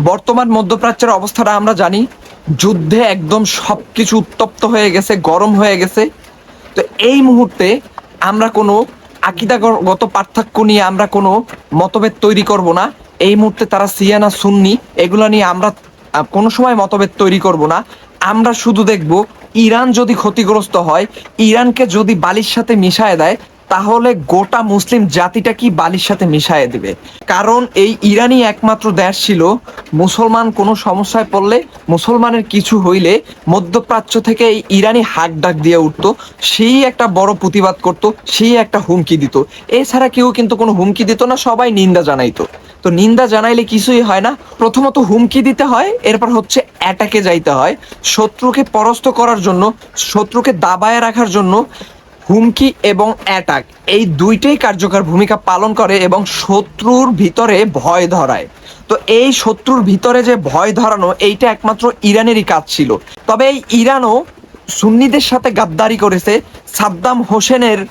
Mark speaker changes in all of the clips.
Speaker 1: বর্তমান মধ্যপ্রাচ্যের অবস্থাটা আমরা জানি, যুদ্ধে একদম সবকিছু উত্তপ্ত হয়ে গেছে, গরম হয়ে গেছে। তো এই মুহূর্তে আমরা কোনো আকিদাগত পার্থক্য নিয়ে আমরা কোনো মতভেদ তৈরি করব না। এই মুহূর্তে তারা শিয়া না সুন্নি এগুলো নিয়ে আমরা কোনো সময় মতভেদ তৈরি করব না। আমরা শুধু দেখব ইরান যদি ক্ষতিগ্রস্ত হয়, ইরানকে যদি বালির সাথে মিশায় দেয়, তাহলে গোটা মুসলিম জাতিটা কি বালির সাথে মিশায় দিবে। কারণ এই ইরানই একমাত্র দেশ ছিল, মুসলমান কোনো সমস্যায় পড়লে, মুসলমানের কিছু হইলে মধ্যপ্রাচ্য থেকে এই ইরানি হাক ডাক দিয়ে উঠতো, সেই একটা বড় প্রতিবাদ করত, সেই একটা হুমকি দিত। এছাড়া কেউ কিন্তু কোনো হুমকি দিত না, সবাই নিন্দা জানাইতো। তো নিন্দা জানাইলে কিছুই হয় না, প্রথমত হুমকি দিতে হয়, এরপর হচ্ছে অ্যাটাকে যাইতে হয়। শত্রুকে পরাস্ত করার জন্য, শত্রুকে দাবায় রাখার জন্য হুমকি এবং অ্যাটাক এই দুইটাই কার্যকর ভূমিকা পালন করে এবং শত্রুর ভিতরে ভয় ধরায়। তো এই শত্রুর ভিতরে যে ভয় ধরানো, এইটা একমাত্র ইরানেরই কাজ ছিল। তবে এই ইরানও সুন্নিদের সাথে গাদ্দারি করেছে। সাদ্দাম হোসেনের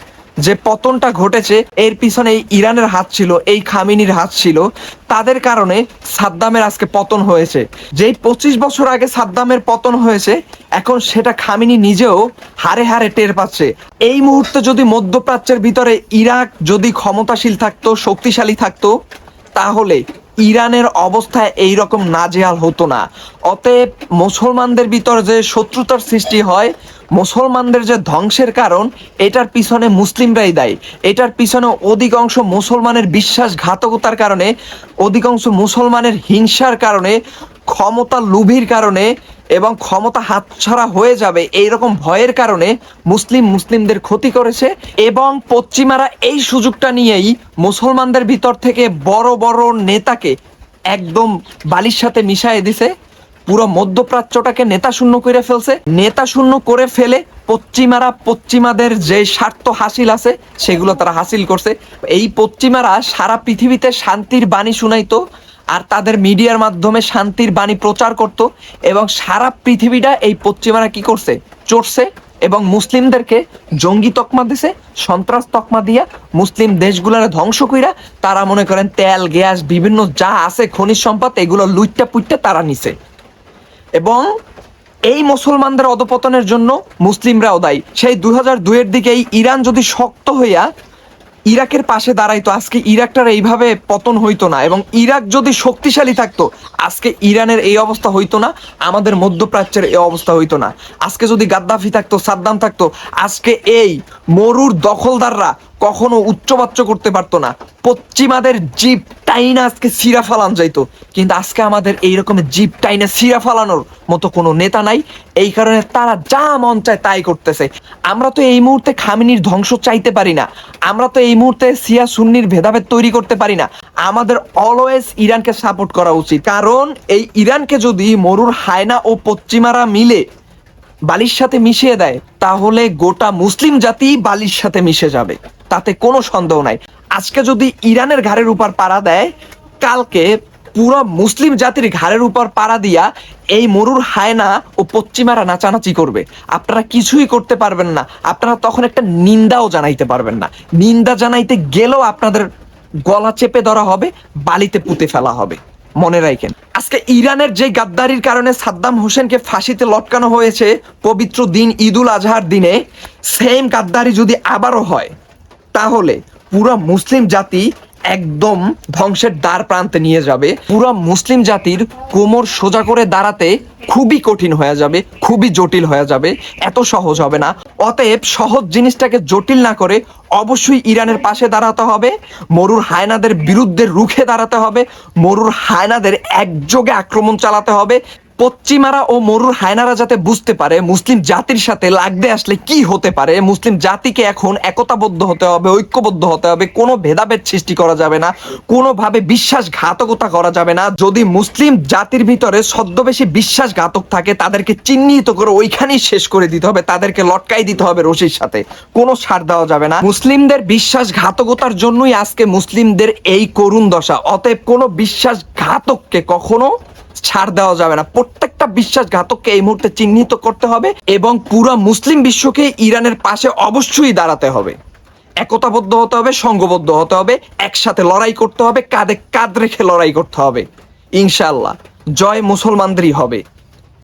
Speaker 1: যে পতনটা ঘটেছে, এর পিছনে এই ইরানের হাত ছিল, এই খামিনির হাত ছিল। তাদের কারণে সাদ্দামের আজকে পতন হয়েছে। যেই 25 বছর আগে সাদ্দামের পতন হয়েছে, এখন সেটা খামিনি নিজেও হারে হারে টের পাচ্ছে। এই মুহূর্তে যদি মধ্যপ্রাচ্যের ভিতরে ইরাক যদি ক্ষমতাশীল থাকতো, শক্তিশালী থাকতো, তাহলে ইরানের অবস্থায় এই রকম নাজেহাল হতো না। অতএব মুসলমানদের ভিতর যে শত্রুতার সৃষ্টি হয়, মুসলমানদের যে ধ্বংসের কারণ, এটার পিছনে মুসলিমরাই দায়ী। এটার পিছনে অধিকাংশ মুসলমানের বিশ্বাসঘাতকতার কারণে, অধিকাংশ মুসলমানের হিংসার কারণে, ক্ষমতা লোভীর কারণে এবং ক্ষমতা হাতছাড়া হয়ে যাবে এইরকম ভয়ের কারণে মুসলিমদের ক্ষতি করেছে। এবং পশ্চিমারা এই সুযোগটা নিয়েই মুসলমানদের ভিতর থেকে বড় বড় নেতাকে একদম বালির সাথে মিশাই দিছে, পুরো মধ্যপ্রাচ্যটাকে নেতা শূন্য করে ফেলছে। নেতা শূন্য করে ফেলে পশ্চিমাদের যে স্বার্থ হাসিল আছে সেগুলো তারা হাসিল করছে। এই পশ্চিমারা সারা পৃথিবীতে শান্তির বাণী শুনাইতো, আর তাদের মিডিয়ার মাধ্যমে শান্তির বাণী প্রচার করত, এবং সারা পৃথিবীটা এই পশ্চিমারা কি করছে, চড়ছে এবং মুসলিমদেরকে জঙ্গি তকমা দিছে, সন্ত্রাস তকমা দিয়া মুসলিম দেশগুলোর ধ্বংস কইরা তারা মনে করেন তেল গ্যাস বিভিন্ন যা আছে খনিজ সম্পদ এগুলো লুইট্টা পুইট্টা তারা নিছে। এবং এই মুসলমানদের অধপতনের জন্য মুসলিমরাও দায়ী। সেই 2002-এর দিকে এই ইরান যদি শক্ত হইয়া ইরাকের পাশে দাঁড়াইতো, আজকে ইরাকটার এইভাবে পতন হইতো না। এবং ইরাক যদি শক্তিশালী থাকতো, আজকে ইরানের এই অবস্থা হইতো না, আমাদের মধ্যপ্রাচ্যের এই অবস্থা হইতো না। আজকে যদি গাদ্দাফি থাকতো, সাদ্দাম থাকতো, আজকে এই মরুর দখলদাররা কখনো উচ্চবাচ্য করতে পারতো না, পশ্চিমাদের জিপ টাইনা আজকে সিরা ফালান যাইতো। কিন্তু আজকে আমাদের এই রকমের জিপ টাইনা সিরা ফালানোর মতো কোনো নেতা নাই। এই কারণে তারা যা মন চায় তাই করতেছে। আমরা তো এই মুহূর্তে খামিনির ধ্বংস চাইতে পারি না, আমরা তো এই মুহূর্তে শিয়া সুন্নির ভেদাভেদ তৈরি করতে পারি না। আমাদের অলওয়েজ ইরানকে সাপোর্ট করা উচিত। কারণ এই ইরানকে যদি মরুর হায়না ও পশ্চিমারা মিলে বালির সাথে মিশিয়ে দেয়, তাহলে গোটা মুসলিম জাতি বালির সাথে মিশে যাবে, তাতে কোনো সন্দেহ নাই। আজকে যদি ইরানের ঘাড়ের উপর পাড়া দেয়, কালকে পুরো মুসলিম জাতির ঘাড়ের উপর পাড়া দিয়া এই মরুর হায়না ও পশ্চিমারা নাচানাচি করবে। আপনারা কিছুই করতে পারবেন না, আপনারা তখন একটা নিন্দাও জানাইতে পারবেন না। নিন্দা জানাইতে গেলেও আপনাদের গলা চেপে ধরা হবে, বালিতে পুঁতে ফেলা হবে। মনে রাখেন, আজকে ইরানের যে গাদ্দারির কারণে সাদ্দাম হোসেনকে ফাঁসিতে লটকানো হয়েছে পবিত্র দিন ঈদুল আজহার দিনে, সেম গাদ্দারি যদি আবারও হয়, তাহলে পুরো মুসলিম জাতি একদম ধ্বংসের দ্বার প্রান্তে নিয়ে যাবে। পুরো মুসলিম জাতির কোমর সোজা করে দাঁড়াতে খুবই কঠিন হয়ে যাবে, খুবই জটিল হয়ে যাবে, এত সহজ হবে না। অতএব সহজ জিনিসটাকে জটিল না করে অবশ্যই ইরানের পাশে দাঁড়াতে হবে, মরুর হায়নাদের বিরুদ্ধে রুখে দাঁড়াতে হবে, মরুর হায়নাদের একযোগে আক্রমণ চালাতে হবে। পশ্চিমারা ও মরুর হায়নারা যাতে বুঝতে পারে মুসলিম জাতির সাথে লাগতে আসলে কি হতে পারে। মুসলিম জাতিকে এখন একতাবদ্ধ হতে হবে, ঐক্যবদ্ধ হতে হবে, কোনো ভেদাভেদ সৃষ্টি করা যাবে না, কোনোভাবে বিশ্বাসঘাতকতা করা যাবে না। যদি মুসলিম জাতির ভিতরে ছদ্মবেশী বিশ্বাসঘাতক থাকে, তাদেরকে চিহ্নিত করে ওইখানেই শেষ করে দিতে হবে, তাদেরকে লটকাই দিতে হবে রশির সাথে, কোনো ছাড় দেওয়া যাবে না। মুসলিমদের বিশ্বাসঘাতকতার জন্যই আজকে মুসলিমদের এই করুণ দশা। অতএব কোনো বিশ্বাসঘাতককে কখনো ছাড় দেওয়া যাবে না, প্রত্যেকটা বিশ্বাসঘাতককে এই মুহূর্তে চিহ্নিত করতে হবে এবং পুরো মুসলিম বিশ্বকে ইরানের পাশে অবশ্যই দাঁড়াতে হবে, একতাবদ্ধ হতে হবে, সংঘবদ্ধ হতে হবে, একসাথে লড়াই করতে হবে, কাঁধে কাঁধ রেখে লড়াই করতে হবে। ইনশাআল্লাহ জয় মুসলমানদেরই হবে।